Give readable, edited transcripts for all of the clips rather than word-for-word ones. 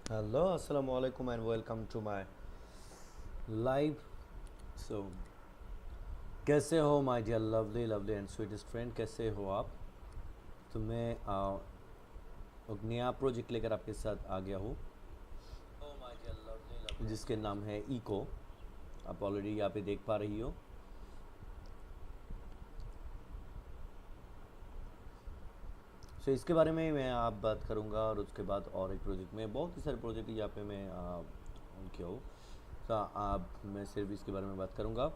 Hello, assalamu alaikum, and welcome to my live. So, कैसे हो my dear lovely lovely and sweetest friend, कैसे हो आप? तो मैं एक नया प्रोजेक्ट लेकर आपके साथ आ गया हूँ जिसके नाम है इको। आप ऑलरेडी यहाँ पे देख पा रही हो। सो इसके बारे में मैं आप बात करूँगा और उसके बाद और एक प्रोजेक्ट में बहुत ही सारे प्रोजेक्ट यहाँ पे मैं किया हूँ। तो आप मैं सिर्फ इसके बारे में बात करूँगा।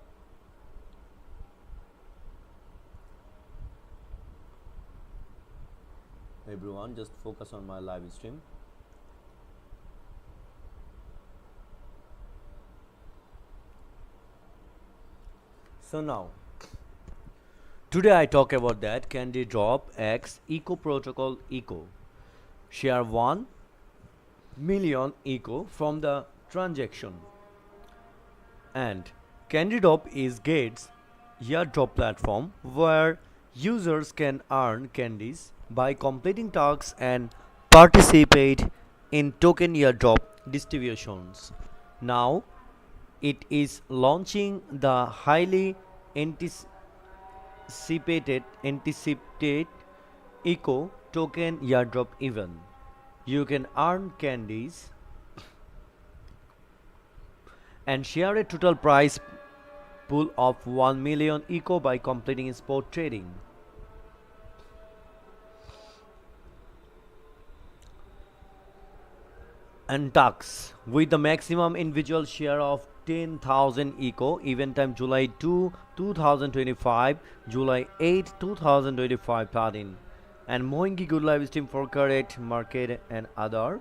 Everyone, just focus on my live stream. So now, today I talk about that CANDYDROP X Eco Protocol Eco. Share 1 million Eco from the transaction. And CANDYDROP is Gates' airdrop platform where users can earn candies by completing tasks and participate in token airdrop distributions. Now it is launching the highly anticipated Eco Token Airdrop event. You can earn candies and share a total prize pool of 1 million Eco by completing spot trading. And tax with the maximum individual share of 10,000 eco. Event time July 2 2025, July 8 2025 starting. And Mohingi good live stream for correct market and other.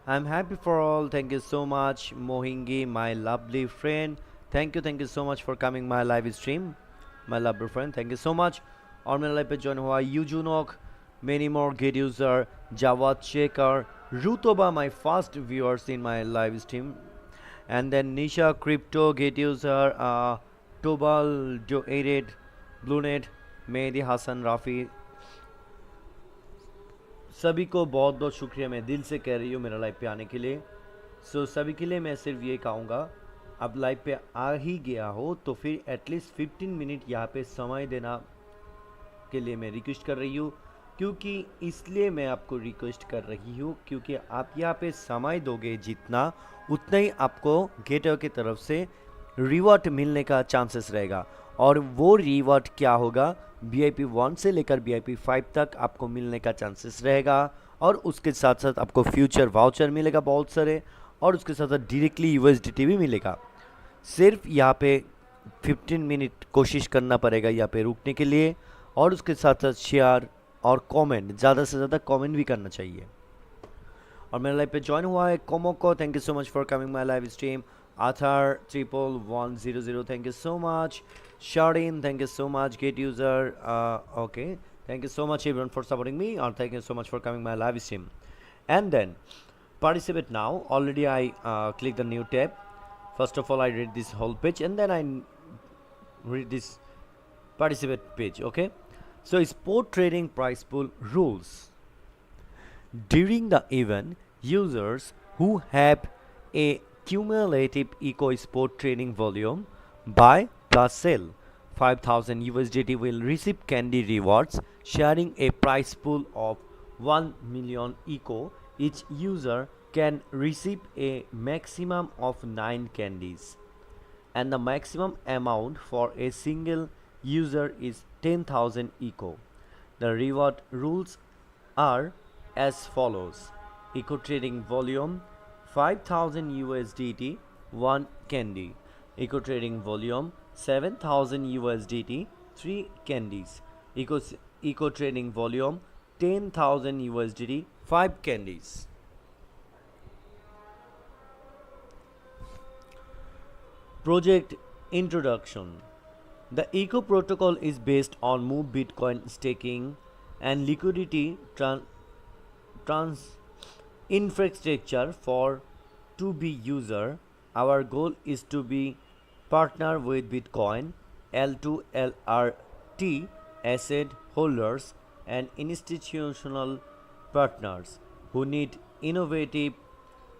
I'm happy for all. Thank you so much Mohingi, my lovely friend. Thank you so much for coming my live stream, my lovely friend. Thank you so much. और मेरे live पे join हुआ यूजुनोक, many more get user, Jawad Shekhar, Rutoba, my first viewers in my live stream, and then Nisha Crypto get user, Tobal Jo 88, Bluenet, Mehdi Hassan Rafi, सभी को बहुत बहुत शुक्रिया, मैं दिल से कह रही हूँ मेरा लाइव पे आने के लिए। सभी के लिए मैं सिर्फ ये कहूँगा, अब लाइव पे आ ही गया हो तो फिर एटलीस्ट 15 मिनट यहाँ पे समय देना के लिए मैं रिक्वेस्ट कर रही हूँ। क्योंकि इसलिए मैं आपको रिक्वेस्ट कर रही हूँ क्योंकि आप यहाँ पे समय दोगे जितना, उतना ही आपको गेटवे की तरफ से रिवॉर्ड मिलने का चांसेस रहेगा। और वो रिवॉर्ड क्या होगा, VIP 1 से लेकर VIP 5 तक आपको मिलने का चांसेस रहेगा। और उसके साथ साथ आपको फ्यूचर वाउचर मिलेगा बहुत सारे, और उसके साथ साथ डायरेक्टली USDT भी मिलेगा। सिर्फ यहाँ पे 15 मिनट कोशिश करना पड़ेगा यहाँ पे रुकने के लिए, और उसके साथ साथ शेयर और कमेंट, ज़्यादा से ज़्यादा कमेंट भी करना चाहिए। और मेरे लाइव पे ज्वाइन हुआ है कोमो को, thank you so much for coming my live stream. आथर 11100, thank you so much. Shardin, thank you so much. Get user, okay. Thank you so much everyone for supporting me, or thank you so much for coming my live stream. And then participate now. Already I click the new tab. First of all, I read this whole page, and then I read this participate page. Okay. So spot trading price pool rules. During the event, users who have a cumulative eco spot trading volume buy plus sell 5,000 USDT will receive candy rewards, sharing a prize pool of 1 million eco. Each user can receive a maximum of 9 candies, and the maximum amount for a single user is 10,000 eco. The reward rules are as follows: eco trading volume 5,000 USDT 1 candy, eco trading volume 7,000 USDT 3 candies, eco trading volume 10,000 USDT 5 candies. Project introduction. The Eco protocol is based on Move Bitcoin staking and liquidity trans infrastructure for 2B user. Our goal is to be partner with Bitcoin L2LRT asset holders and institutional partners who need innovative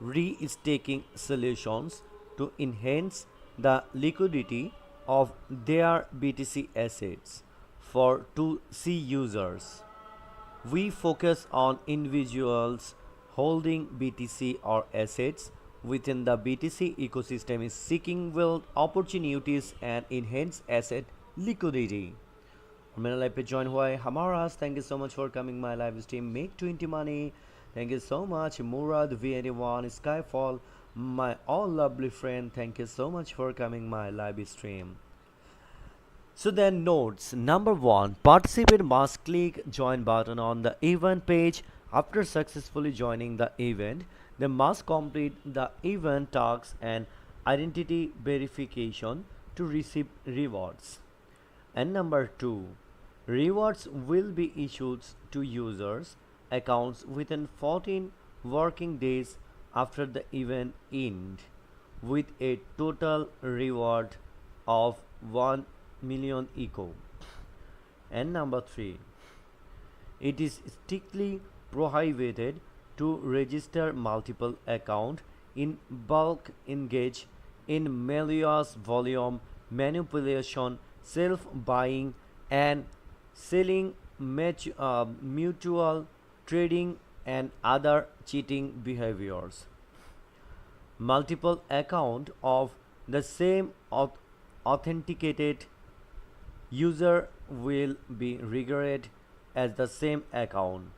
restaking solutions to enhance the liquidity of their BTC assets for 2C users. We focus on individuals holding BTC or assets within the BTC ecosystem is seeking wealth opportunities and enhance asset liquidity. और मेरा live पे join हुआ है हमाराज, thank you so much for coming my live stream make 20 money, thank you so much Murad V81 Skyfall, my all lovely friend, thank you so much for coming my live stream. So then notes, number 1, participant must click join button on the event page. After successfully joining the event, they must complete the event tasks and identity verification to receive rewards. And number 2, rewards will be issued to users accounts within 14 working days after the event end, with a total reward of 1 million eco. And number 3, it is strictly prohibited to register multiple accounts in bulk, engage in malicious volume manipulation, self-buying and selling, mutual trading and other cheating behaviors. Multiple account of the same authenticated user will be regarded as the same account,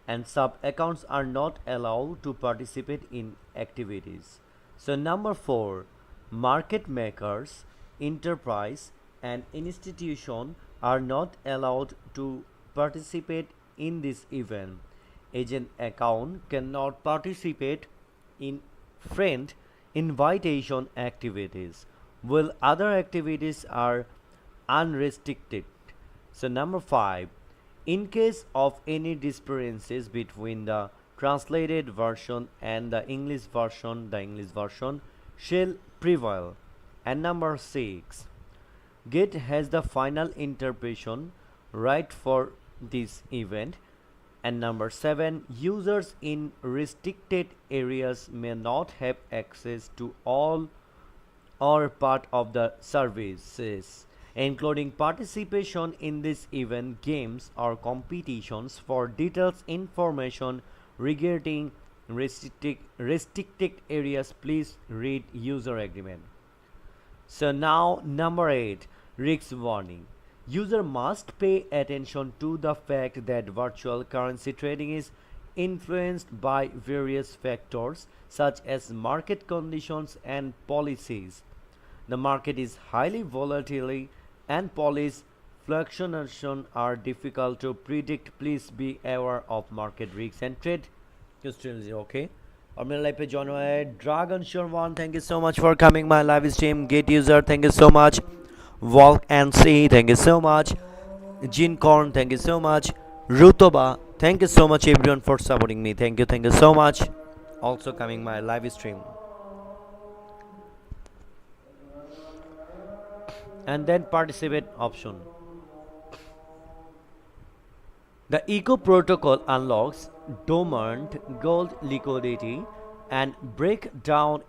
and sub accounts are not allowed to participate in activities. So number 4, market makers, enterprise and institution are not allowed to participate in this event. Agent account cannot participate in friend invitation activities, while other activities are unrestricted. So number 5, in case of any discrepancies between the translated version and the English version shall prevail. And number 6, Gate has the final interpretation right for this event. And number 7, users in restricted areas may not have access to all or part of the services, including participation in this event, games or competitions. For details information regarding restricted areas, please read user agreement. So now number 8, risk warning. User must pay attention to the fact that virtual currency trading is influenced by various factors such as market conditions and policies. The market is highly volatile and policy fluctuations are difficult to predict. Please be aware of market risks and trade strategy. Okay. और मेरे live पे join हुआ है dragon शर्वान, thank you so much for coming my live stream. Get user, thank you so much. Walk and see, thank you so much. Gin corn, thank you so much. रुतोबा, thank you so much everyone for supporting me. Thank you so much. Also coming my live stream. And then participate option. The Eco protocol unlocks dormant gold liquidity and break down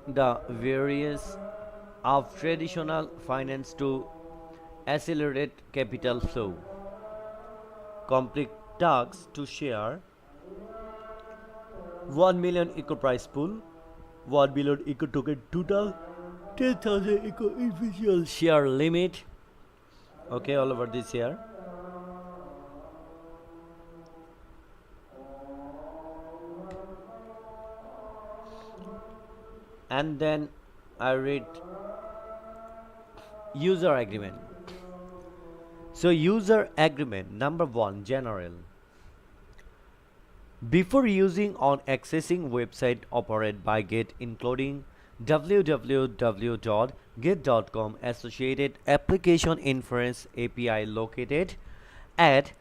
the various of traditional finance to accelerate capital flow. Complete tasks to share 1 million eco price pool, 1 million eco token total, 10,000 eco individual share limit. Okay, all over this here. And then I read user agreement. So user agreement number 1, general. Before using on accessing website operated by Gate including www.gate.com associated application inference API located at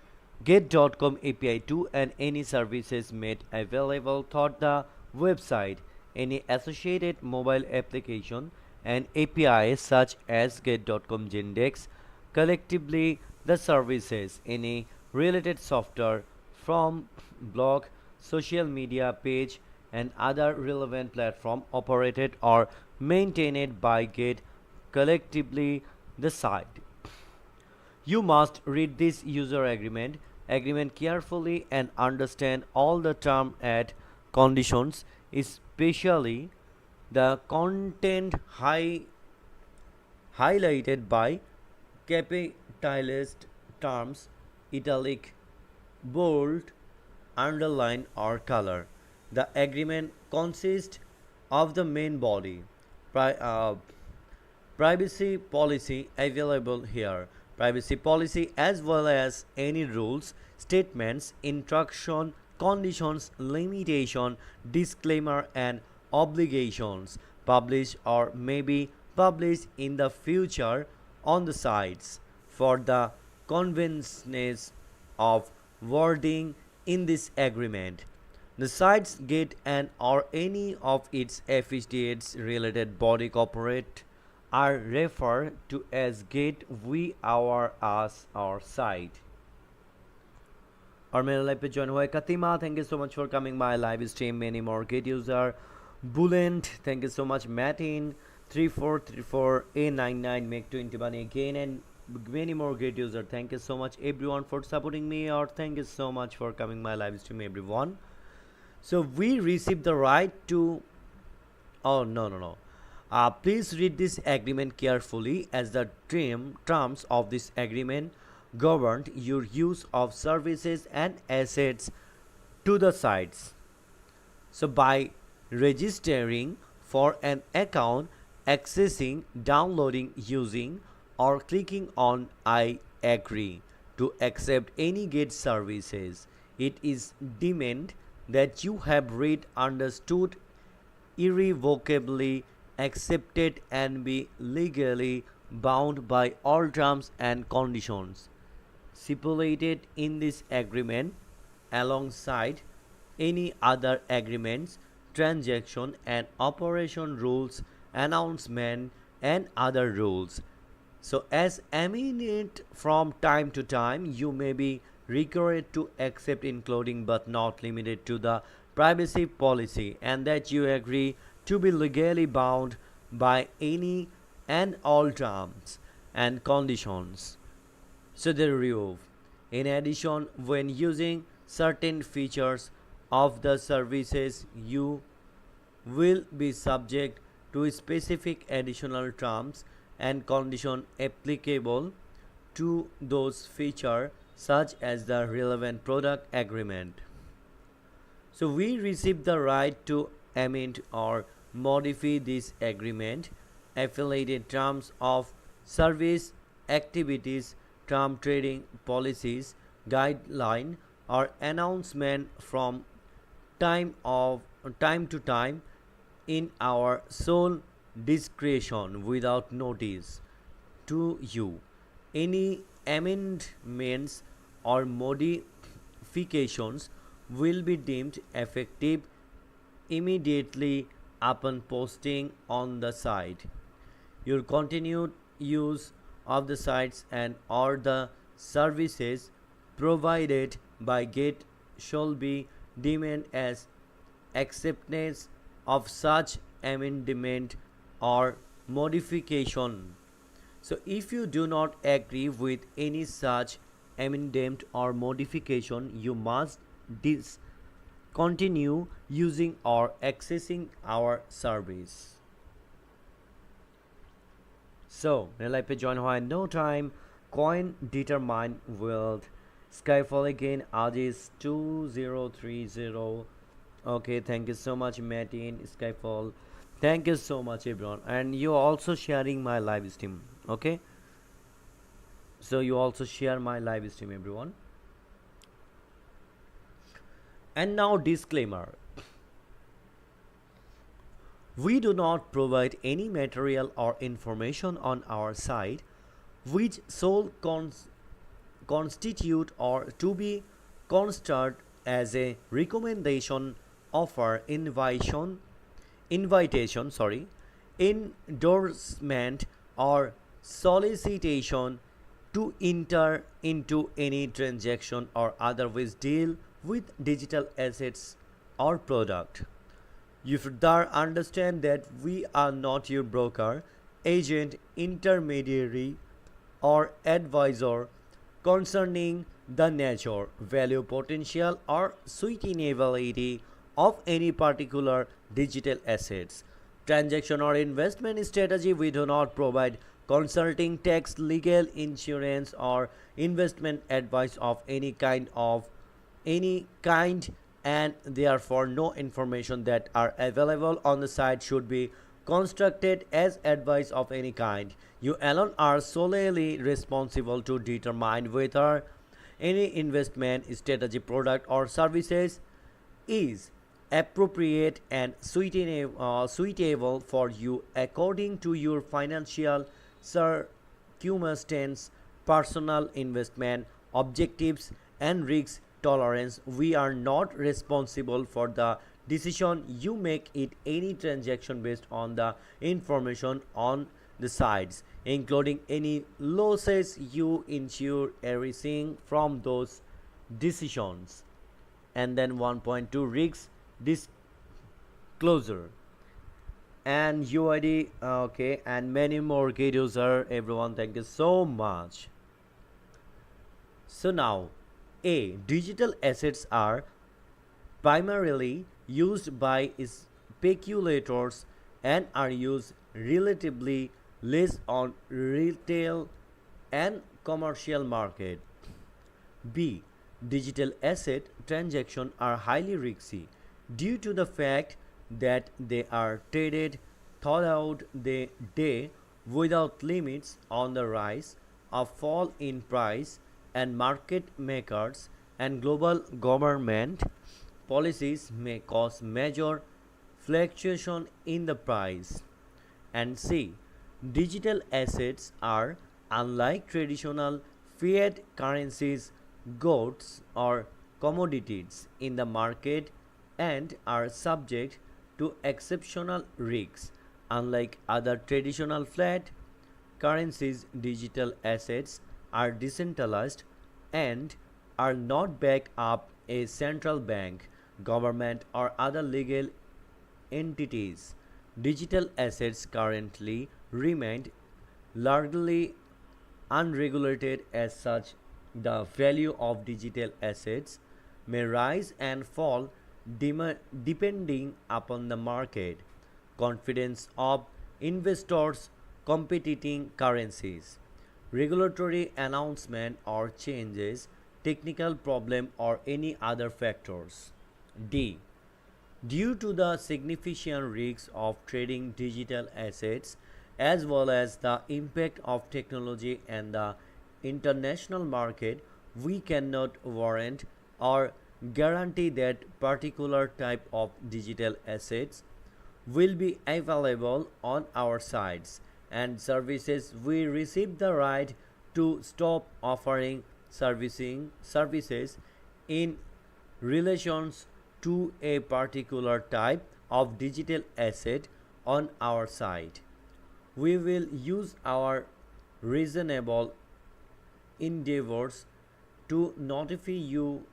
gate.com API 2 and any services made available through the website, any associated mobile application and APIs such as gate.com Gendex, collectively the services, any related software from blog, social media page, and other relevant platform operated or maintained by Gate collectively the site. You must read this user agreement carefully and understand all the terms and conditions, especially the content highlighted by capitalist terms, italic, bold, underline or color. The agreement consists of the main body, pri- uh, privacy policy available here. Privacy policy as well as any rules, statements, instruction, conditions, limitation, disclaimer and obligations published or may be published in the future on the sites for the convenience of wording in this agreement. The sites Gate and or any of its affiliates related body corporate are referred to as Gate we our as our site. और मेरे live पे join हुआ है कतिमा, thank you so much for coming my live stream, many more get user Bulent, thank you so much मैटिन 3434 A99 make 21 again and many more great user, thank you so much everyone for supporting me, or thank you so much for coming my live stream everyone. So we received the right to, oh no, please read this agreement carefully as the terms of this agreement governed your use of services and assets to the sites. So by registering for an account, accessing, downloading, using, or clicking on I agree to accept any Gate services, it is deemed that you have read, understood, irrevocably accepted and be legally bound by all terms and conditions stipulated in this agreement alongside any other agreements, transaction and operation rules, announcement and other rules. So as eminent from time to time, you may be required to accept including but not limited to the privacy policy, and that you agree to be legally bound by any and all terms and conditions. So they remove. In addition, when using certain features of the services, you will be subject to specific additional terms and conditions applicable to those features, such as the relevant product agreement. So we receive the right to amend or modify this agreement, affiliated terms of service, activities, term trading policies, guideline or announcement from time to time in our sole discretion without notice to you. Any amendments or modifications will be deemed effective immediately upon posting on the site. Your continued use of the sites and or the services provided by Gate shall be deemed as acceptance of such amendment or modification. So if you do not agree with any such amendment or modification, you must discontinue using or accessing our service. So, मेरे पे join हुआ है no time, coin determine world, Skyfall again, Adis 2030. Okay, thank you so much, Martin, Skyfall. Thank you so much, everyone. And you also sharing my live stream. Okay, so you also share my live stream, everyone. And now, disclaimer. We do not provide any material or information on our site which shall constitute or to be considered as a recommendation, offer, invitation, endorsement or solicitation to enter into any transaction or otherwise deal with digital assets or product. You should thus understand that we are not your broker, agent, intermediary, or advisor concerning the nature, value, potential, or suitability of any particular digital assets, transaction, or investment strategy. We do not provide consulting, tax, legal, insurance, or investment advice of any kind, and therefore no information that are available on the site should be constructed as advice of any kind. You alone are solely responsible to determine whether any investment strategy, product, or services is appropriate and suitable for you according to your financial circumstance, personal investment objectives, and risk tolerance. We are not responsible for the decision you make in any transaction based on the information on the sites, including any losses you ensure arising from those decisions. And then 1.2, risk disclosure and UID. Okay, and many more videos are everyone. Thank you so much. So now, A, digital assets are primarily used by speculators and are used relatively less on retail and commercial market. B. Digital asset transactions are highly risky due to the fact that they are traded throughout the day without limits on the rise or fall in price, and market makers and global government policies may cause major fluctuation in the price. And C. Digital assets are, unlike traditional fiat currencies, goods or commodities in the market and are subject to exceptional risks. Unlike other traditional fiat currencies, digital assets are decentralized and are not backed up a central bank, government, or other legal entities. Digital assets currently remain largely unregulated. As such, the value of digital assets may rise and fall depending upon the market confidence of investors, competing currencies, regulatory announcement or changes, technical problem, or any other factors. D. Due to the significant risks of trading digital assets as well as the impact of technology and the international market, we cannot warrant or guarantee that particular type of digital assets will be available on our sites and services. We receive the right to stop offering servicing services in relations to a particular type of digital asset on our site. We will use our reasonable endeavors to notify you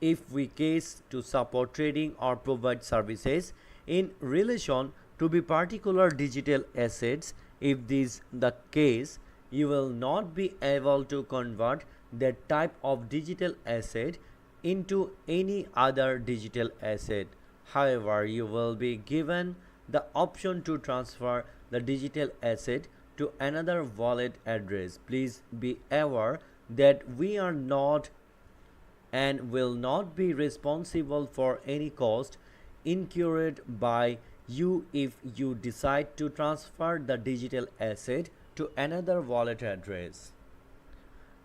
if we case to support trading or provide services in relation to be particular digital assets. If this the case, you will not be able to convert that type of digital asset into any other digital asset. However, you will be given the option to transfer the digital asset to another wallet address. Please be aware that we are not and will not be responsible for any cost incurred by you if you decide to transfer the digital asset to another wallet address.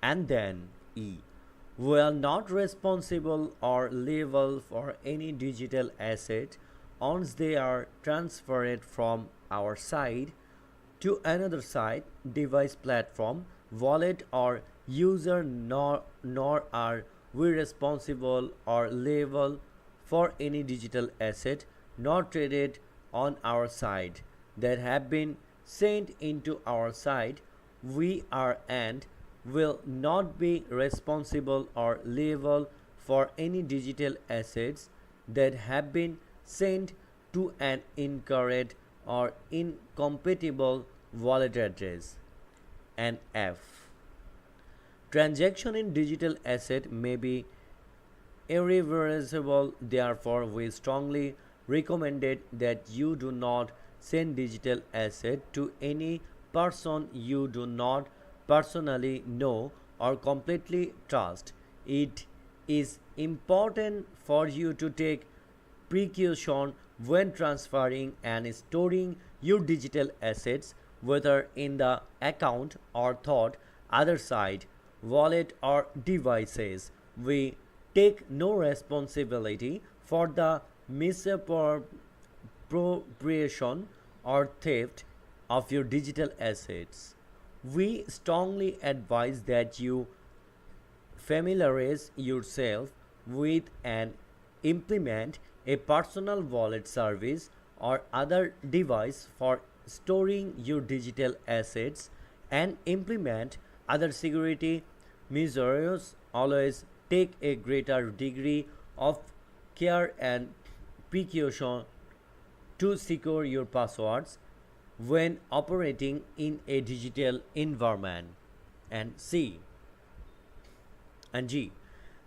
And then E. We are not responsible or liable for any digital asset once they are transferred from our side to another site, device, platform, wallet, or user, nor are we responsible or liable for any digital asset not traded on our site that have been sent into our site. We are and will not be responsible or liable for any digital assets that have been sent to an incorrect or incompatible wallet address. And F. Transaction in digital asset may be irreversible, therefore we strongly recommended that you do not send digital asset to any person you do not personally know or completely trust. It is important for you to take precaution when transferring and storing your digital assets, whether in the account or thought other side, wallet or devices. We take no responsibility for the misappropriation or theft of your digital assets. We strongly advise that you familiarize yourself with and implement a personal wallet service or other device for storing your digital assets and implement other security measures. Always take a greater degree of care and precaution to secure your passwords when operating in a digital environment. And C and G.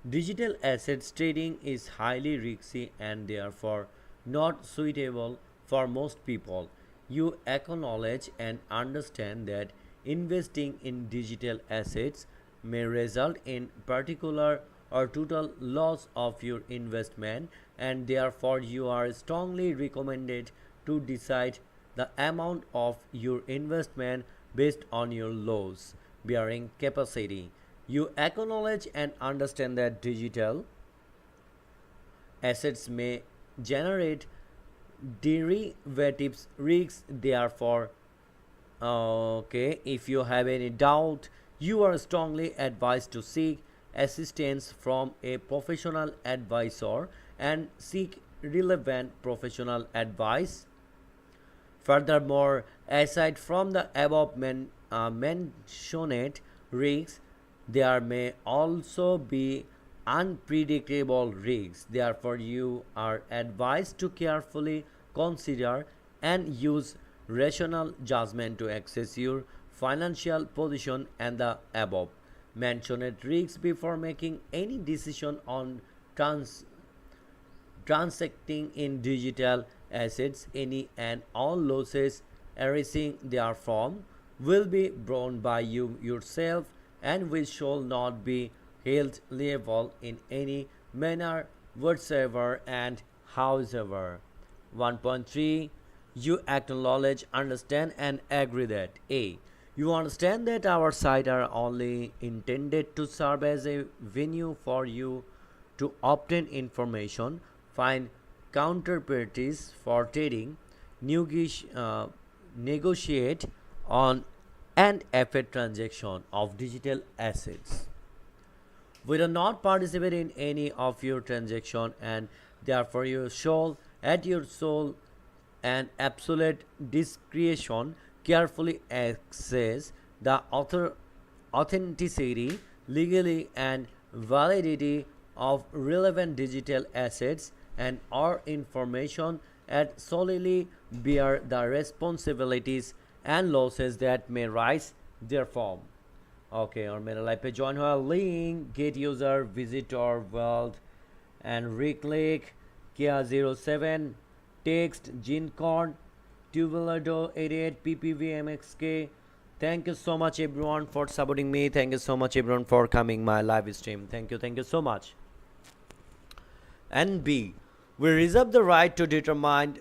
Digital assets trading is highly risky and therefore not suitable for most people. You acknowledge and understand that investing in digital assets may result in particular or total loss of your investment, and therefore you are strongly recommended to decide the amount of your investment based on your loss bearing capacity. You acknowledge and understand that digital assets may generate derivatives risks. Therefore, if you have any doubt, you are strongly advised to seek assistance from a professional advisor and seek relevant professional advice. Furthermore, aside from the above mentioned risks, there may also be unpredictable risks. Therefore, you are advised to carefully consider and use rational judgment to assess your financial position and the above mentioned risks before making any decision on transacting in digital assets. Any and all losses arising therefrom will be borne by you yourself and we shall not be held liable in any manner whatsoever and however. 1.3. You acknowledge, understand, and agree that A. You understand that our site are only intended to serve as a venue for you to obtain information, find counterparties for trading, negotiate on and effect transaction of digital assets. We do not participate in any of your transaction and therefore you shall at your sole and absolute discretion carefully assess the authenticity, legality and validity of relevant digital assets and or information and solely bear the responsibilities and losses that may rise therefrom. Okay, और मेरा live पे join हुआ link gate user visit और world and रिक्लिक किया 07 text Jin cord ट्यूबुलडो 88 PPVMXK. Thank you so much everyone for supporting me. Thank you so much everyone for coming my live stream. Thank you so much. And B. We reserve the right to determine,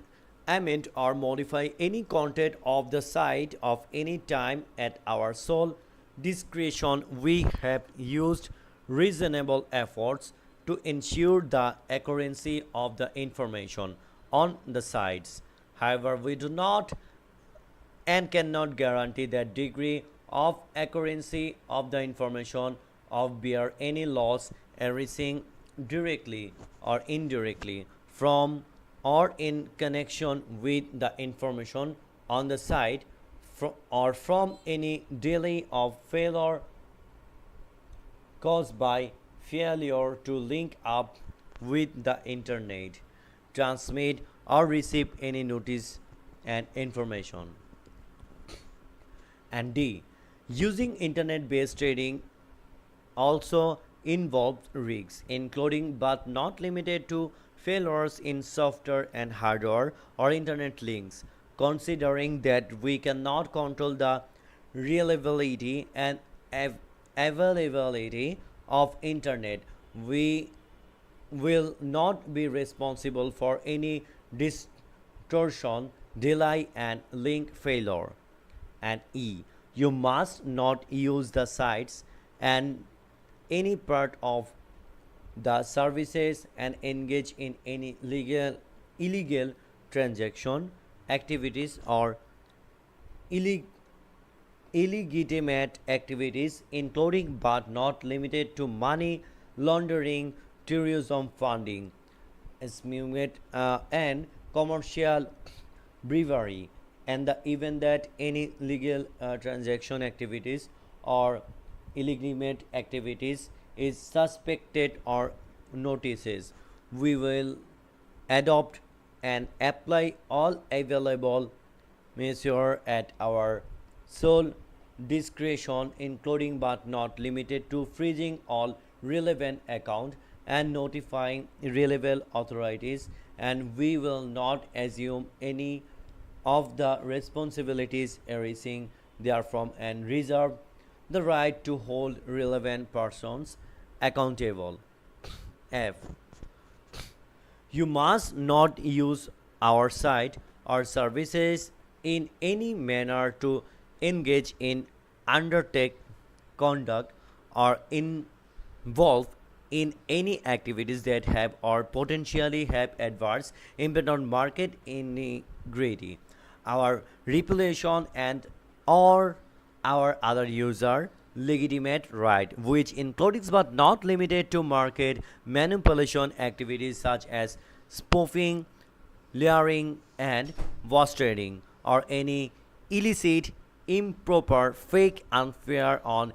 amend or modify any content of the site of any time at our sole discretion. We have used reasonable efforts to ensure the accuracy of the information on the sites. However, we do not and cannot guarantee that degree of accuracy of the information of bear any loss arising directly or indirectly from or in connection with the information on the site or from any delay of failure caused by failure to link up with the internet, transmit or receive any notice and information. And D. Using internet based trading also involves risks, including but not limited to failures in software and hardware or internet links. Considering that we cannot control the reliability and availability of internet, we will not be responsible for any distortion, delay, and link failure. And E. You must not use the sites and any part of the services and engage in any illegal transaction activities or illeg- illegitimate activities, including but not limited to money laundering, terrorism funding, estimate and commercial brewery, and the event that any legal transaction activities or illegitimate activities is suspected or notices, we will adopt and apply all available measure at our sole discretion, including but not limited to freezing all relevant account and notifying relevant authorities, and we will not assume any of the responsibilities arising therefrom and reserve the right to hold relevant persons accountable. F. You must not use our site or services in any manner to engage in, undertake, conduct, or involve in any activities that have or potentially have adverse impact on market integrity, our reputation, and or our other user legitimate right, which includes but not limited to market manipulation activities such as spoofing, layering, and was trading, or any illicit, improper, fake, unfair, on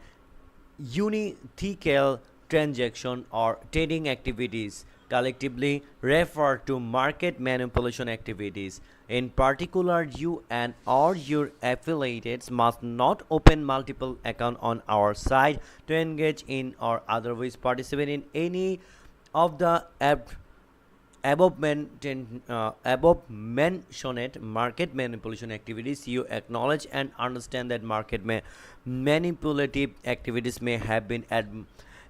unethical transaction or trading activities, collectively referred to market manipulation activities. In particular, you and or your affiliates must not open multiple accounts on our site to engage in or otherwise participate in any of the above mentioned market manipulation activities. You acknowledge and understand that market manipulative activities may have been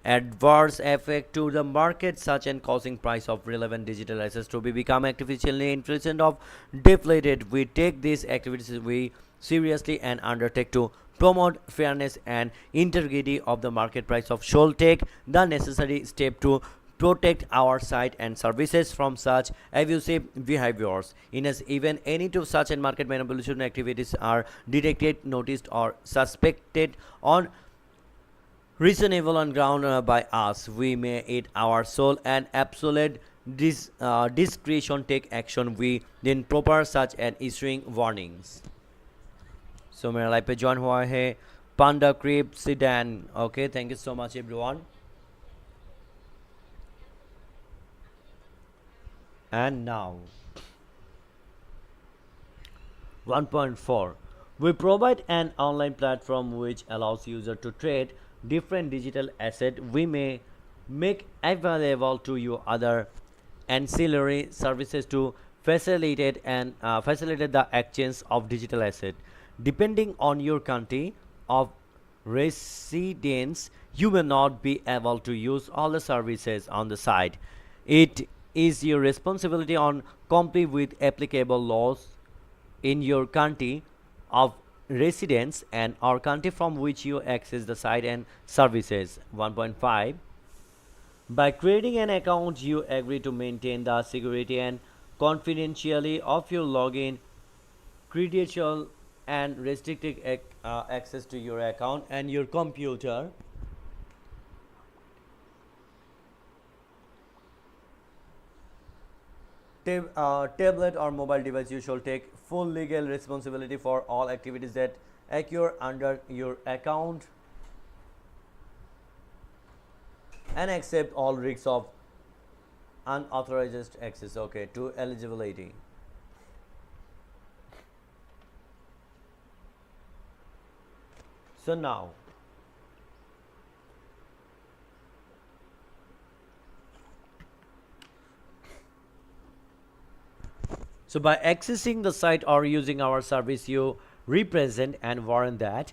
adverse effect to the market, such as causing price of relevant digital assets to be become artificially inflated of deflated. We take these activities we seriously and undertake to promote fairness and integrity of the market price of shall take the necessary step to protect our site and services from such abusive behaviors. In as even any two such and market manipulation activities are detected, noticed, or suspected on reasonable on ground by us, we may at our sole and absolute discretion take action we then proper such as issuing warnings. So मेरा life पे join हुआ है panda क्रिप सीडन. Okay, thank you so much everyone. And now 1.4, we provide an online platform which allows user to trade different digital asset. We may make available to you other ancillary services to facilitate the exchange of digital asset. Depending on your country of residence, you may not be able to use all the services on the site. It is your responsibility on comply with applicable laws in your country of residence and or country from which you access the site and services. 1.5, by creating an account, you agree to maintain the security and confidentiality of your login credential and restricted access to your account and your computer. Tablet or mobile device. You shall take full legal responsibility for all activities that occur under your account and accept all risks of unauthorized access. Okay, to eligibility. So now, so by accessing the site or using our service, you represent and warrant that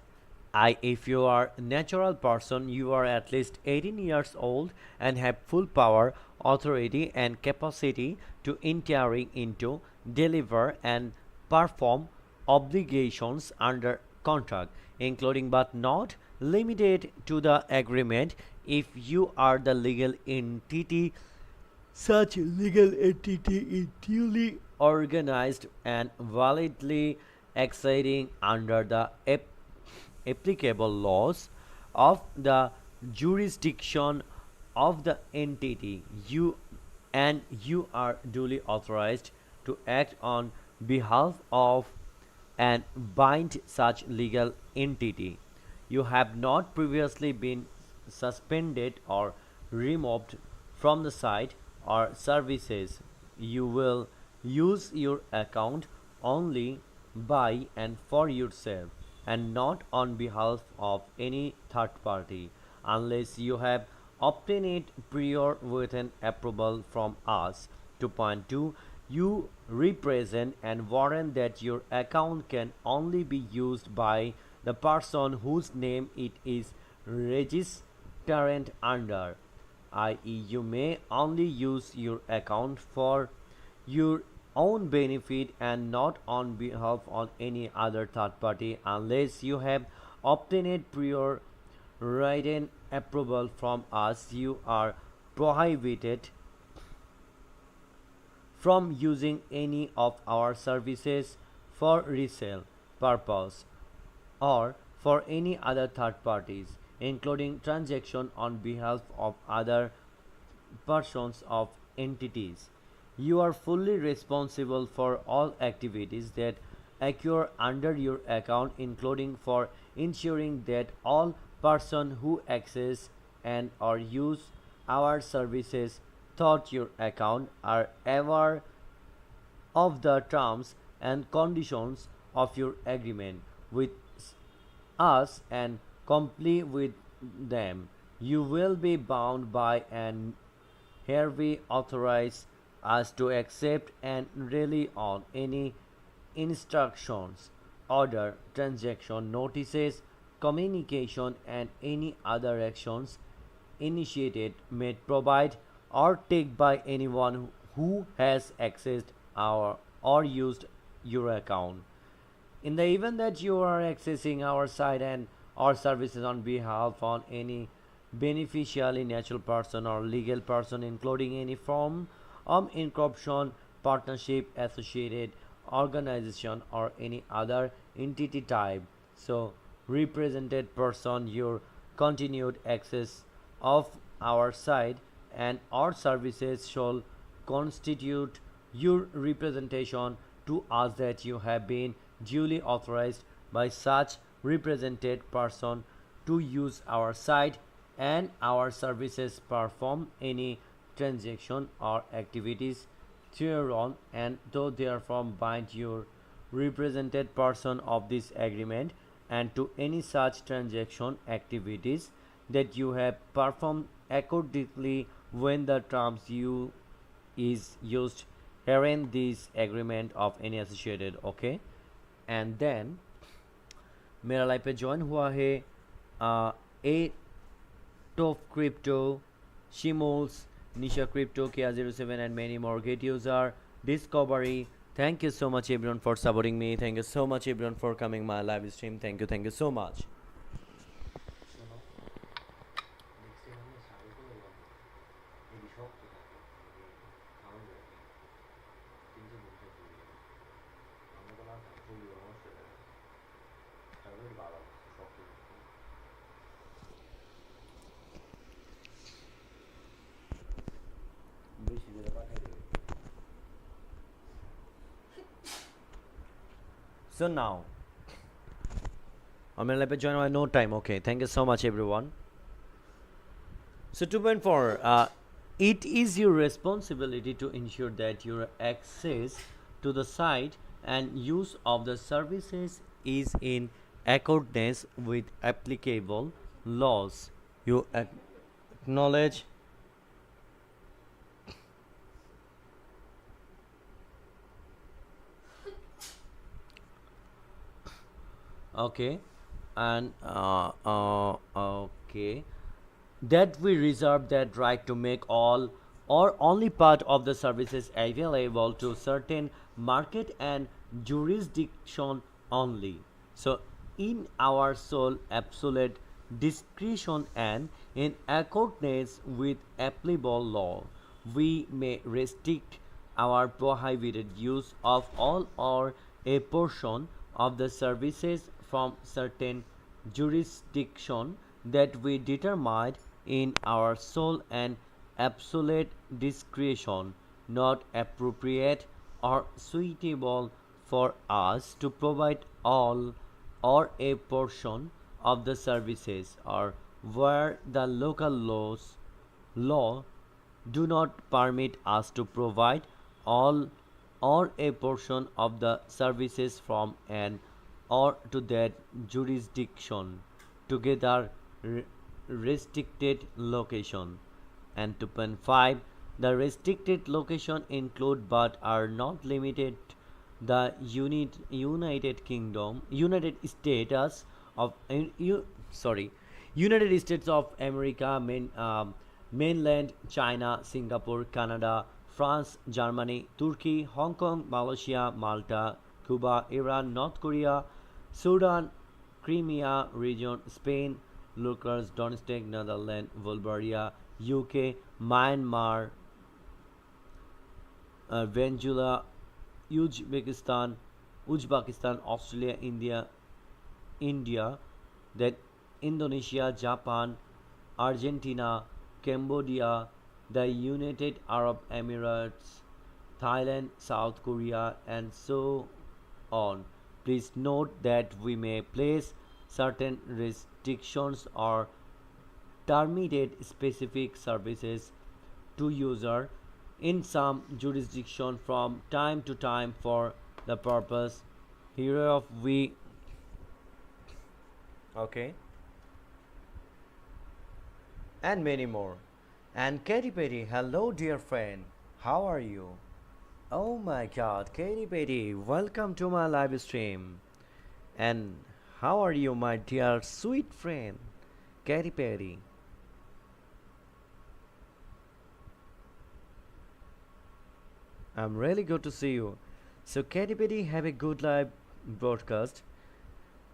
if you are a natural person, you are at least 18 years old and have full power, authority, and capacity to entering into, deliver, and perform obligations under contract, including but not limited to the agreement. If you are the legal entity, such legal entity is duly organized and validly exciting under the applicable laws of the jurisdiction of the entity. You are duly authorized to act on behalf of and bind such legal entity. You have not previously been suspended or removed from the site or services. You will use your account only by and for yourself and not on behalf of any third party unless you have obtained prior written approval from us. 2.2, you represent and warrant that your account can only be used by the person whose name it is registered under, i.e., you may only use your account for your own benefit and not on behalf of any other third party unless you have obtained prior written approval from us. You are prohibited from using any of our services for resale purpose or for any other third parties, including transaction on behalf of other persons of entities. You are fully responsible for all activities that occur under your account, including for ensuring that all persons who access and or use our services through your account are aware of the terms and conditions of your agreement with us and comply with them. You will be bound by and hereby authorize us to accept and rely on any instructions, order, transaction, notices, communication, and any other actions initiated, made, provide, or take by anyone who has accessed our or used your account. In the event that you are accessing our site and our services on behalf of any beneficially natural person or legal person, including any form of incorporation, partnership, associated organization, or any other entity type, so represented person, your continued access of our site and our services shall constitute your representation to us that you have been duly authorized by such represented person to use our site and our services, perform any transaction or activities thereon, and though therefore bind your represented person of this agreement and to any such transaction activities that you have performed accordingly when the terms you is used herein this agreement of any associated. Okay, and then मेरा life पे join हुआ है A top crypto, शिमोल्स, Nisha Crypto, Kia07, and many more. Get user discovery. Thank you so much everyone for supporting me. Thank you so much everyone for coming my live stream. Thank you so much. So now, I'm gonna join my no time. Okay, thank you so much, everyone. So 2.4, it is your responsibility to ensure that your access to the site and use of the services is in accordance with applicable laws. You acknowledge. Okay, and okay, that we reserve that right to make all or only part of the services available to certain market and jurisdiction only. So, in our sole absolute discretion and in accordance with applicable law, we may restrict our prohibited use of all or a portion of the services from certain jurisdiction that we determine in our sole and absolute discretion, not appropriate or suitable for us to provide all or a portion of the services, or where the local law do not permit us to provide all or a portion of the services from an or to that jurisdiction together restricted location. And 2.5, the restricted location include but are not limited the United Kingdom, United States of United States of America, mainland China, Singapore, Canada, France, Germany, Turkey, Hong Kong, Malaysia, Malta, Cuba, Iran, North Korea, Sudan, Crimea region, Spain, Lucas, Donetsk, Netherlands, Bulgaria, UK, Myanmar, Venezuela, Uzbekistan, Australia, India, that Indonesia, Japan, Argentina, Cambodia, the United Arab Emirates, Thailand, South Korea, and so on. Please note that we may place certain restrictions or terminate specific services to user in some jurisdiction from time to time for the purpose hereof we. Okay, and many more. And Katy Perry, hello dear friend, how are you? Oh my god, Katy Perry, welcome to my live stream. And how are you, my dear sweet friend, Katy Perry? I'm really good to see you. So, Katy Perry, have a good live broadcast.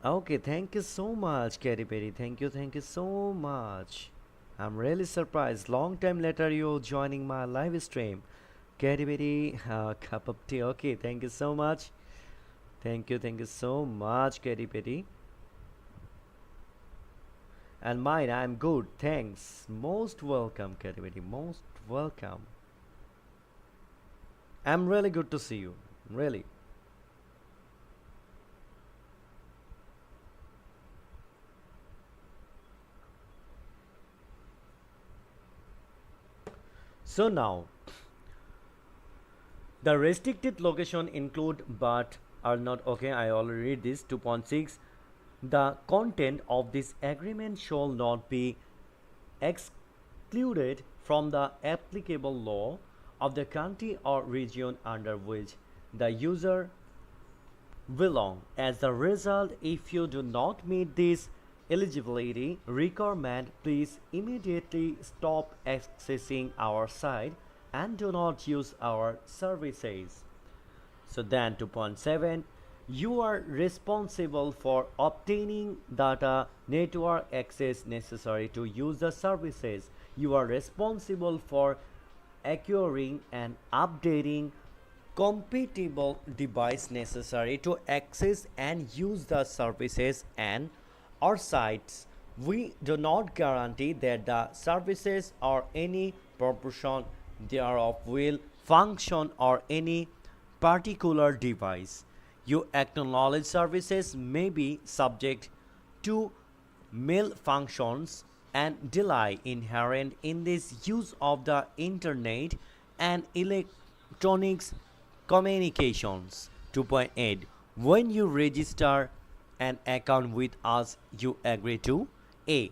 Okay, thank you so much, Katy Perry. Thank you so much. I'm really surprised. Long time later, you joining my live stream. Katy Perry, cup of tea. Okay, thank you so much. Thank you so much, Katy Perry. And mine, I'm good. Thanks. Most welcome, Katy Perry. Most welcome. I'm really good to see you. Really. So now, the restricted location include but are not. Okay, I already read this. 2.6. The content of this agreement shall not be excluded from the applicable law of the country or region under which the user belong. As a result, if you do not meet this eligibility requirement, please immediately stop accessing our site and do not use our services. So then 2.7, you are responsible for obtaining data network access necessary to use the services. You are responsible for acquiring and updating compatible device necessary to access and use the services and our sites. We do not guarantee that the services or any proportion thereof will function or any particular device. You acknowledge services may be subject to malfunctions and delay inherent in this use of the internet and electronics communications. 2.8, when you register an account with us, you agree to? A.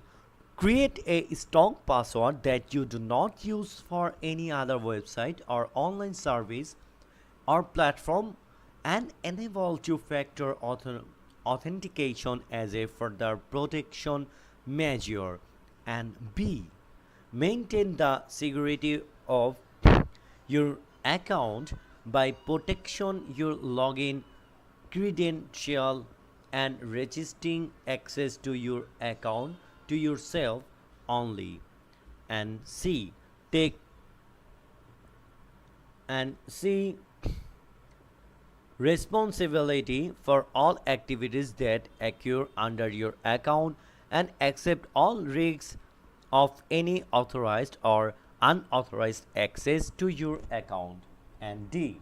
Create a strong password that you do not use for any other website or online service or platform and enable two-factor authentication as a further protection measure. And B. Maintain the security of your account by protection your login credential and registering access to your account to yourself only. And C. Take and C. Responsibility for all activities that occur under your account and accept all risks of any authorized or unauthorized access to your account. And D.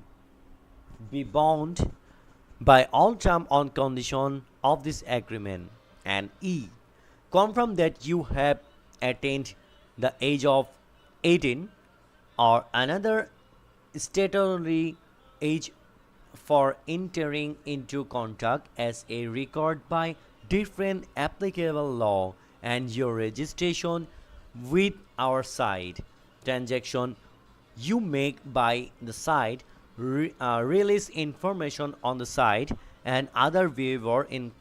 Be bound by all terms and conditions of this agreement. And E. Confirm that you have attained the age of 18 or another statutory age for entering into contract as a record by different applicable law and your registration with our site transaction you make by the site release information on the site and other waiver in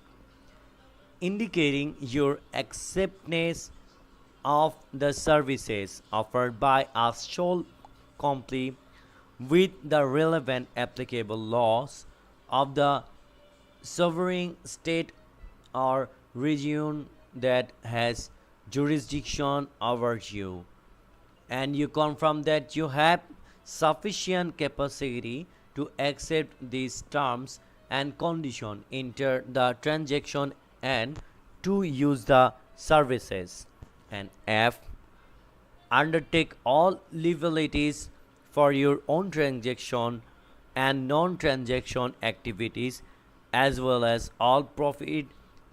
indicating your acceptance of the services offered by us shall comply with the relevant applicable laws of the sovereign state or region that has jurisdiction over you, and you confirm that you have sufficient capacity to accept these terms and conditions enter the transaction and to use the services. And F. Undertake all liabilities for your own transaction and non-transaction activities as well as all profit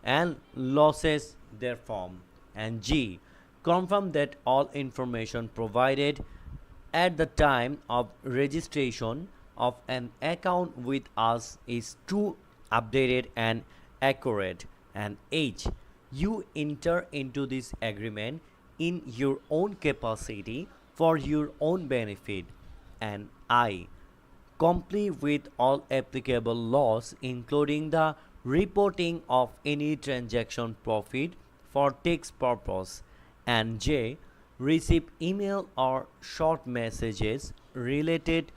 and losses therefrom. And G. Confirm that all information provided at the time of registration of an account with us is true, updated and accurate. And H. You enter into this agreement in your own capacity for your own benefit. And I. Comply with all applicable laws including the reporting of any transaction profit for tax purpose. And J. Receive email or short messages related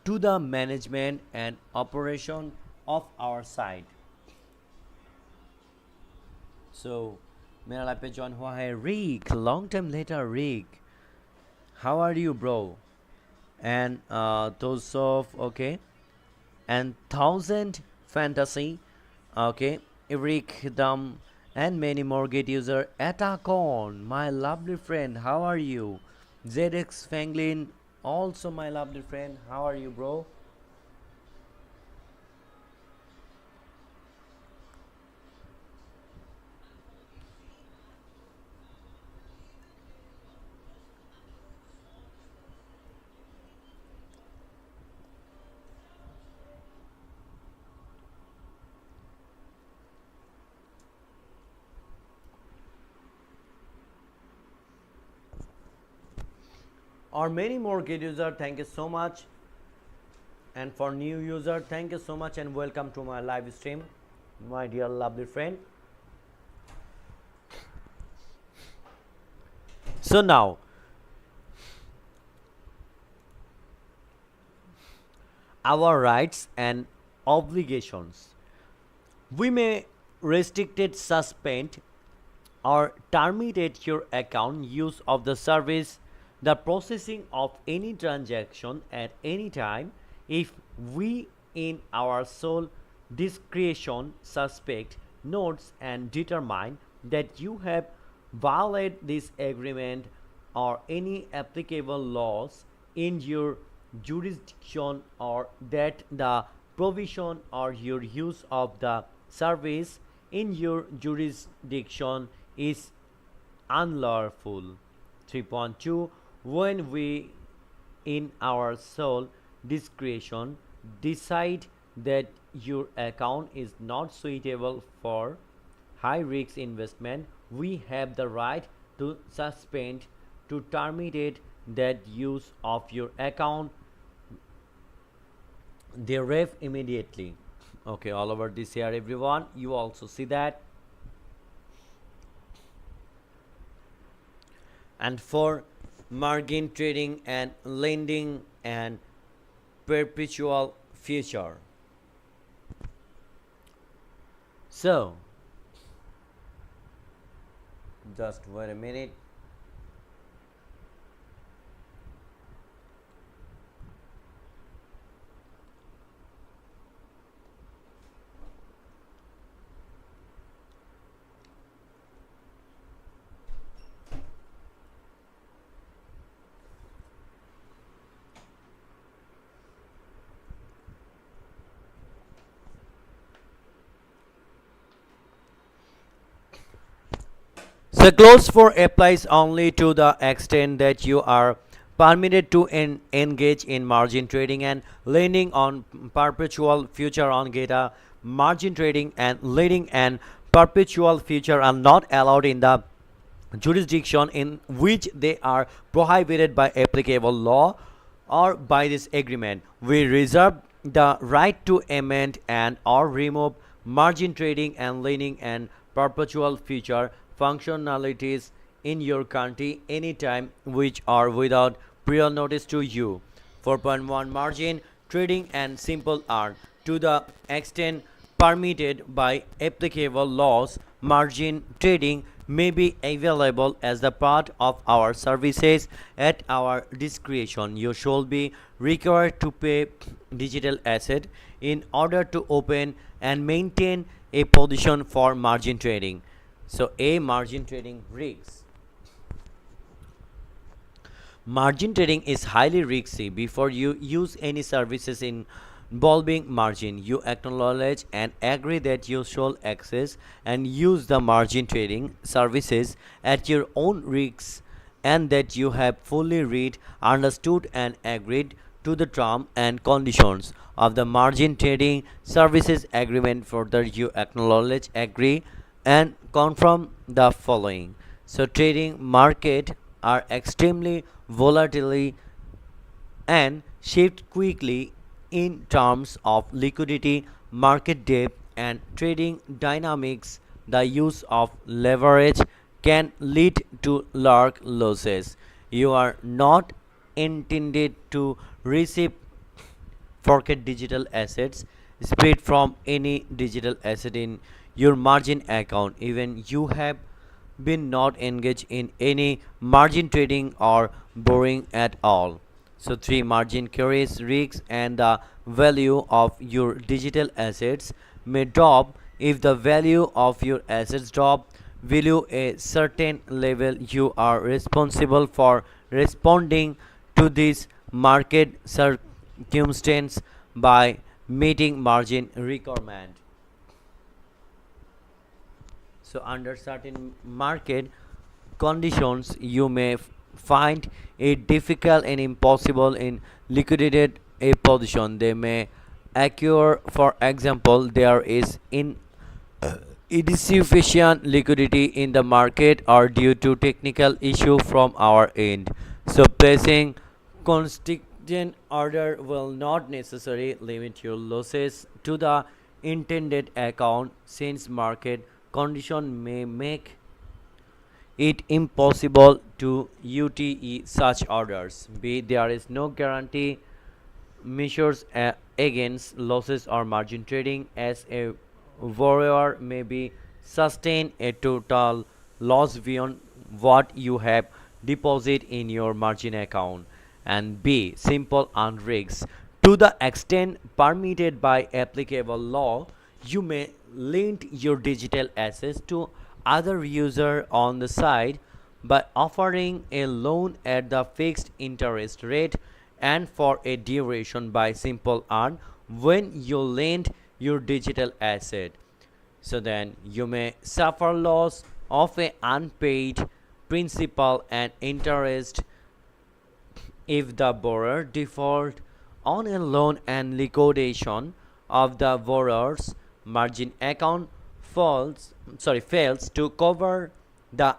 to the management and operation of our site. So मेरा life पे join हुआ है Rick long time later Rick how are you bro and those of okay and thousand fantasy okay Eric Dum and many more get user attack on my lovely friend how are you ZX Fanglin also my lovely friend how are you bro or many more get user thank you so much and for new user thank you so much and welcome to my live stream my dear lovely friend so now our rights and obligations we may restricted suspend or terminate your account use of the service the processing of any transaction at any time if we in our sole discretion suspect notes and determine that you have violated this agreement or any applicable laws in your jurisdiction or that the provision or your use of the service in your jurisdiction is unlawful. 3.2 When we in our sole discretion decide that your account is not suitable for high risk investment, we have the right to suspend, to terminate that use of your account, they ref immediately. Okay, all over this here everyone, you also see that. And for margin trading and lending and perpetual future, so just wait a minute. So clause 4 applies only to the extent that you are permitted to engage in margin trading and lending on perpetual future on data. Margin trading and lending and perpetual future are not allowed in the jurisdiction in which they are prohibited by applicable law or by this agreement. We reserve the right to amend and or remove margin trading and lending and perpetual future functionalities in your country anytime which are without prior notice to you. 4.1 margin trading and simple are to the extent permitted by applicable laws. Margin trading may be available as the part of our services at our discretion. You should be required to pay digital asset in order to open and maintain a position for margin trading. So a margin trading risks. Margin trading is highly risky. Before you use any services involving margin, you acknowledge and agree that you shall access and use the margin trading services at your own risks, and that you have fully read, understood, and agreed to the terms and conditions of the margin trading services agreement. Further, you acknowledge, agree, and confirm the following. So trading market are extremely volatile and shift quickly in terms of liquidity, market depth, and trading dynamics. The use of leverage can lead to large losses. You are not intended to receive forget digital assets spread from any digital asset in your margin account, even you have been not engaged in any margin trading or borrowing at all. So 3 margin carries risks, and the value of your digital assets may drop. If the value of your assets drop below a certain level, you are responsible for responding to this market circumstance by meeting margin requirement. So under certain market conditions, you may find it difficult and impossible in liquidated a position. They may occur. For example, there is insufficient liquidity in the market or due to technical issue from our end. So placing contingent order will not necessarily limit your losses to the intended account, since market condition may make it impossible to UTE such orders. B. There is no guarantee measures against losses or margin trading, as a borrower may be sustain a total loss beyond what you have deposit in your margin account. And B. Simple and risks. To the extent permitted by applicable law, you may lend your digital assets to other user on the side by offering a loan at the fixed interest rate and for a duration by simple earn when you lend your digital asset. So then you may suffer loss of a unpaid principal and interest if the borrower default on a loan and liquidation of the borrower's margin account fails to cover the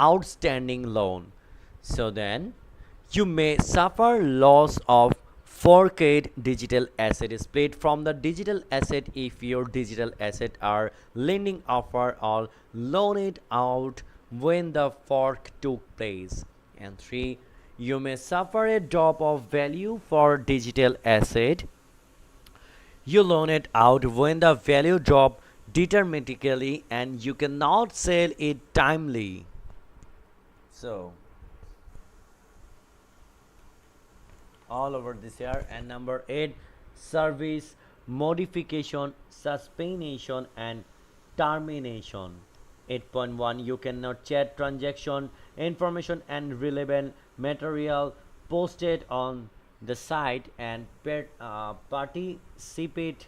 outstanding loan. So then you may suffer loss of forked digital asset split from the digital asset if your digital asset are lending offer or loaned out when the fork took place. And 3, you may suffer a drop of value for digital asset you loan it out when the value drop dramatically and you cannot sell it timely. So all over this year. And number 8, service modification, suspension and termination. 8.1, you cannot chat transaction information and relevant material posted on the site and participate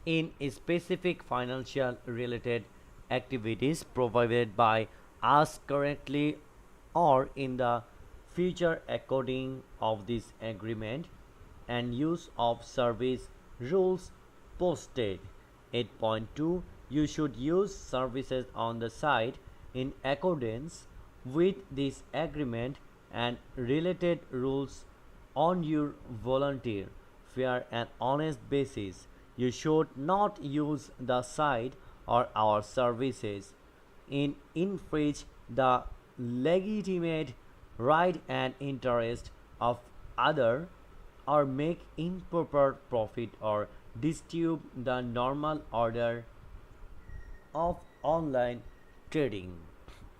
in specific financial related activities provided by us currently or in the future according of this agreement and use of service rules posted. 8.2, you should use services on the site in accordance with this agreement and related rules on your volunteer, fair and honest basis. You should not use the site or our services in infringe the legitimate right and interest of other or make improper profit or disturb the normal order of online trading.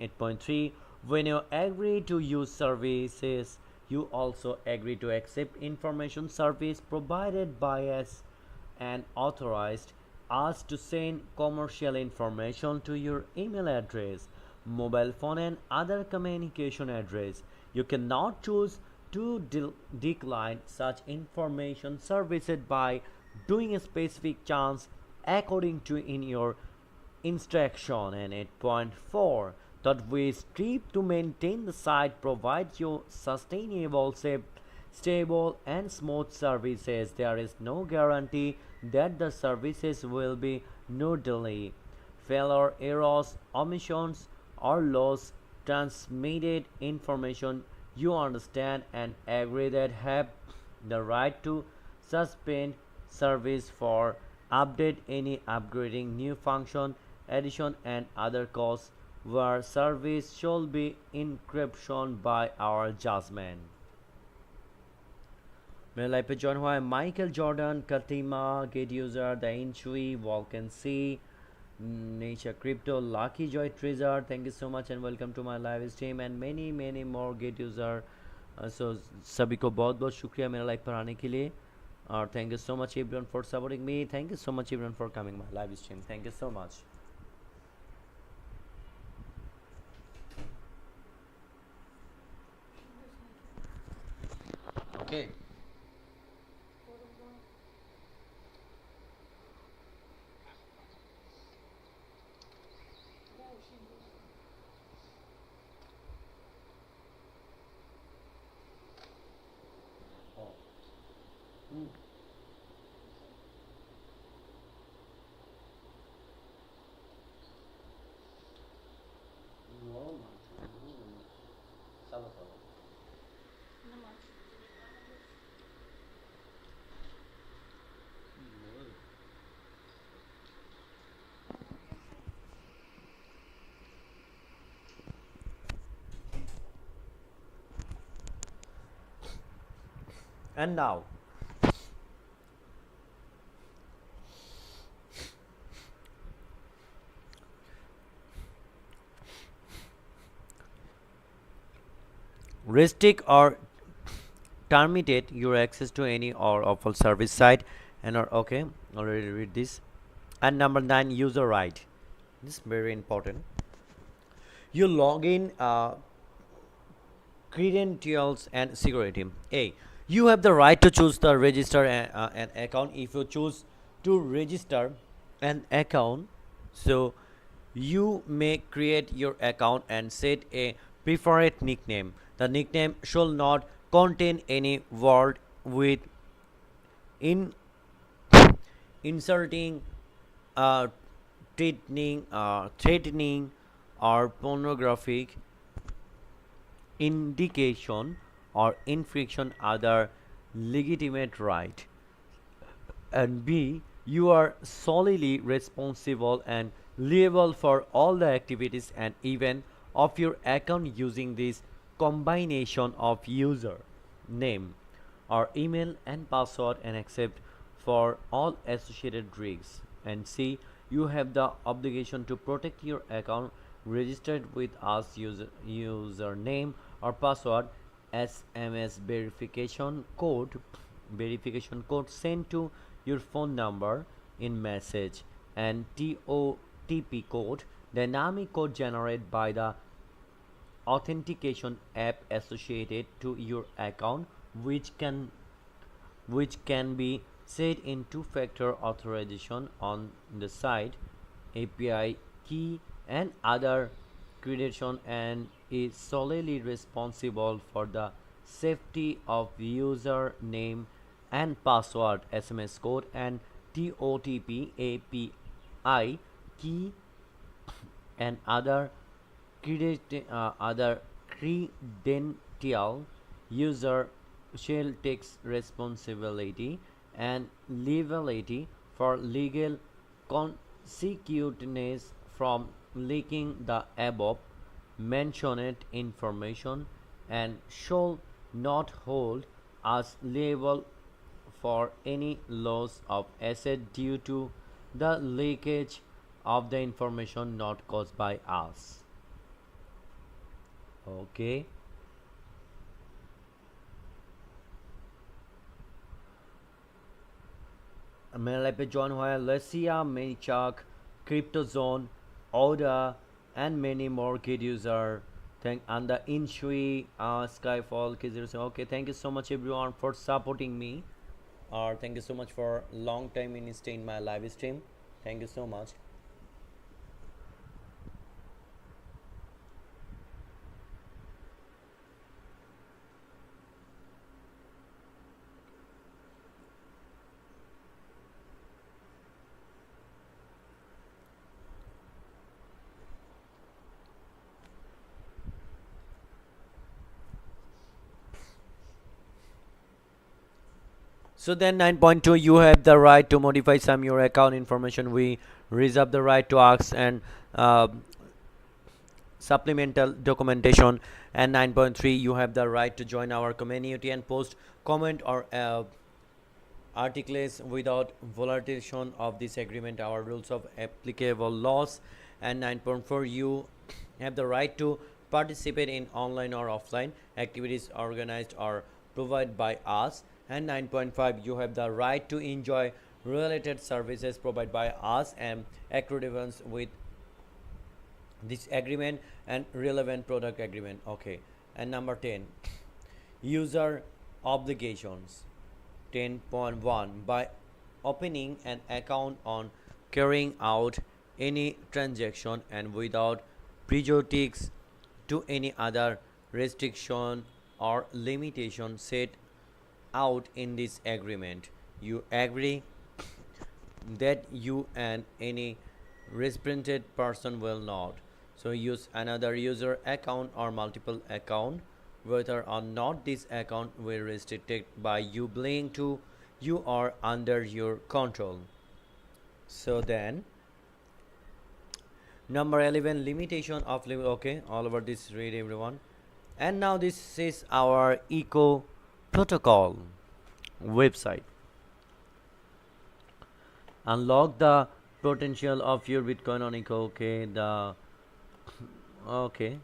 8.3, when you agree to use services you also agree to accept information service provided by us and authorized us to send commercial information to your email address, mobile phone and other communication address. You cannot choose to decline such information services by doing a specific chance according to in your instruction. And 8.4, that we strive to maintain the site provides you sustainable, stable and smooth services. There is no guarantee that the services will be no delay, failure, errors, omissions or loss transmitted information. You understand and agree that have the right to suspend service for update any upgrading new function addition and other costs where service shall be encryption by our judgment. मेरे life पे join हुआ है Michael Jordan, कतीमा, get user, the इंचुई, Vulcan see, nature crypto, lucky joy treasure. Thank you so much and welcome to my live stream and many many more get user. So सभी को बहुत बहुत शुक्रिया मेरा लाइव पर आने के लिए और thank you so much everyone for supporting me. Thank you so much everyone for coming my live stream. Thank you so much. Okay. And now restrict or terminate your access to any or awful service site and or okay already read this. And number 9, user right. This is very important. You log in credentials and security. A, you have the right to choose the register an account. If you choose to register an account, so you may create your account and set a preferred nickname. The nickname shall not contain any word with insulting, uh, threatening or pornographic indication or infraction other legitimate right. And B, you are solely responsible and liable for all the activities and events of your account using this combination of user name or email and password and accept for all associated risks. And C, you have the obligation to protect your account registered with us username or password, SMS verification code sent to your phone number in message, and TOTP code, dynamic code generated by the authentication app associated to your account, which can be set in two-factor authorization on the site, API key and other credentials, and is solely responsible for the safety of user name and password, SMS code and TOTP API key and other credential. User shall take responsibility and liability for legal consequences from leaking the above mentioned information and shall not hold us liable for any loss of asset due to the leakage of the information not caused by us. Okay. मेरे life पे join हुआ है लसिया मेनिचक क्रिप्टोजोन Oda and many more kid user. Thank and the Inshui Skyfall K07. Okay, thank you so much everyone for supporting me. Or thank you so much for long time in stay in my live stream. Thank you so much. So then 9.2, you have the right to modify some your account information. We reserve the right to ask and supplemental documentation. And 9.3, you have the right to join our community and post comment or articles without violation of this agreement, our rules of applicable laws. And 9.4, you have the right to participate in online or offline activities organized or provided by us. And 9.5, you have the right to enjoy related services provided by us and accordance with this agreement and relevant product agreement. Okay. And number 10, user obligations. 10.1, by opening an account on carrying out any transaction and without prejudice to any other restriction or limitation set out in this agreement, you agree that you and any represented person will not so use another user account or multiple account, whether or not this account will restricted by you belonging to you or under your control. So then number 11, limitation of okay, all over this read everyone. And now this is our eco protocol website. Unlock the potential of your Bitcoin on eco. Okay, the okay,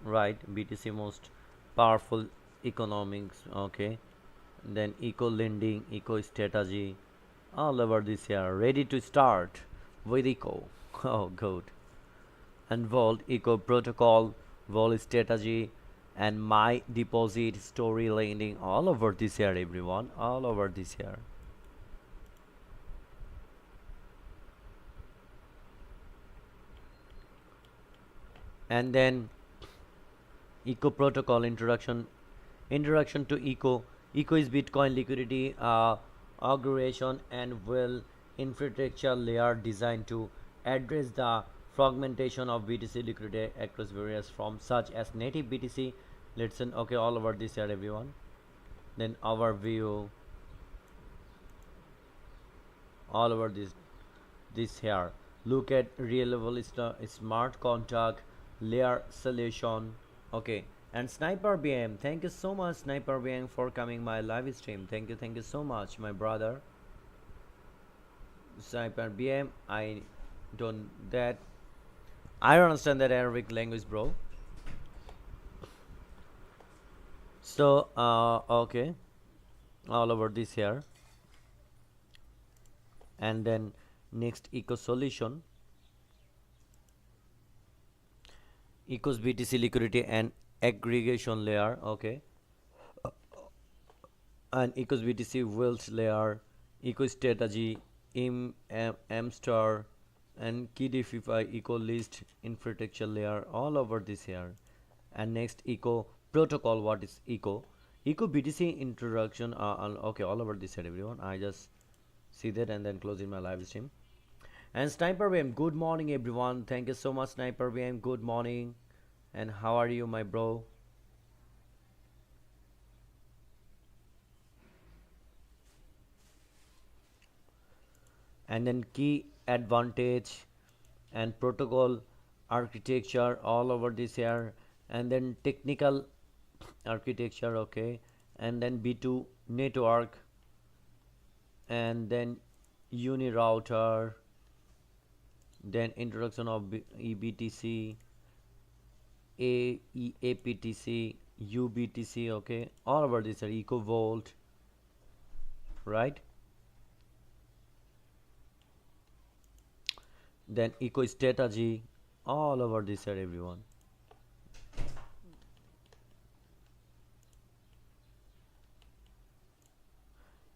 right, BTC most powerful economics. Okay, then eco lending, eco strategy, all over this here. Ready to start with eco. Oh good. And vault eco protocol, vault strategy, and my deposit story lending, all over this here everyone, all over this here. And then eco protocol introduction to eco. Eco is Bitcoin liquidity aggregation and will infrastructure layer designed to address the fragmentation of BTC liquidity across various forms such as native BTC. Let's okay, all over this here everyone. Then overview, all over this here. Look at reliable smart contract layer solution. Okay, and Sniper BM, thank you so much Sniper BM for coming my live stream. Thank you so much my brother. Sniper BM, I don't understand that Arabic language, bro. So okay, all over this here. And then next eco solution, ecos BTC liquidity and aggregation layer. Okay, and ecos BTC wealth layer, eco strategy, M star, and KDFI eco list infrastructure layer, all over this here. And next eco protocol, what is eco BTC introduction, okay, all over this here everyone. I just see that and then closing my live stream. And Sniper BM, good morning everyone. Thank you so much Sniper BM, good morning. And how are you my bro? And then key advantage and protocol architecture, all over this here. And then technical architecture, okay. And then B2 network, and then uni router, then introduction of EBTC, APTC, UBTC, okay, all over this are eco volt, right? Then eco strategy, all over this are everyone.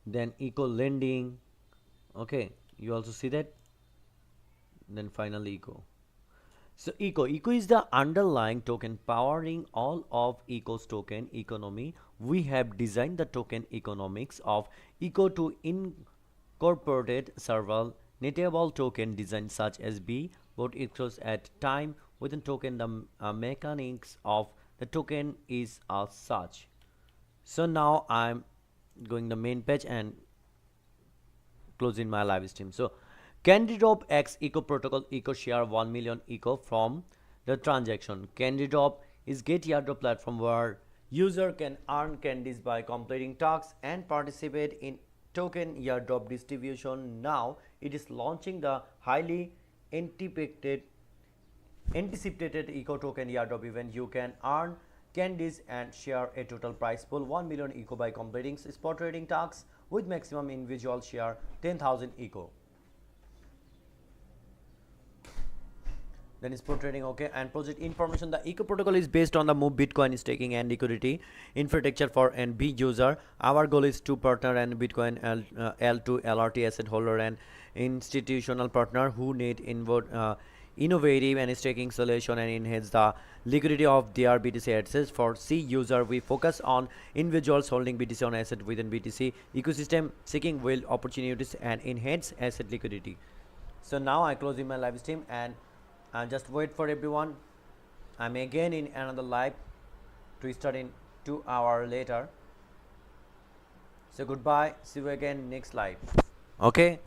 Then eco lending, okay, you also see that. Then finally eco. So eco is the underlying token powering all of eco's token economy. We have designed the token economics of eco to incorporate several native token designs such as B, both echoes at time within token. The mechanics of the token is as such. So now I'm going the main page and closing my live stream. So CANDYDROP X eco protocol eco share 1 million eco from the transaction. CANDYDROP is get airdrop platform where user can earn candies by completing tasks and participate in token airdrop distribution. Now it is launching the highly anticipated eco token airdrop event. You can earn candies and share a total prize pool 1 million eco by completing spot trading tasks with maximum individual share 10,000 eco. Then spot trading, okay. And project information, the eco protocol is based on the move Bitcoin staking and liquidity infrastructure for NB user. Our goal is to partner and Bitcoin L2 LRT asset holder and institutional partner who need innovative and staking solution and enhance the liquidity of their BTC assets. For C user, we focus on individuals holding BTC on asset within BTC ecosystem, seeking will opportunities and enhance asset liquidity. So now I close in my live stream and just wait for everyone. I'm again in another live to start in 2 hours later. So goodbye, see you again next live. Okay.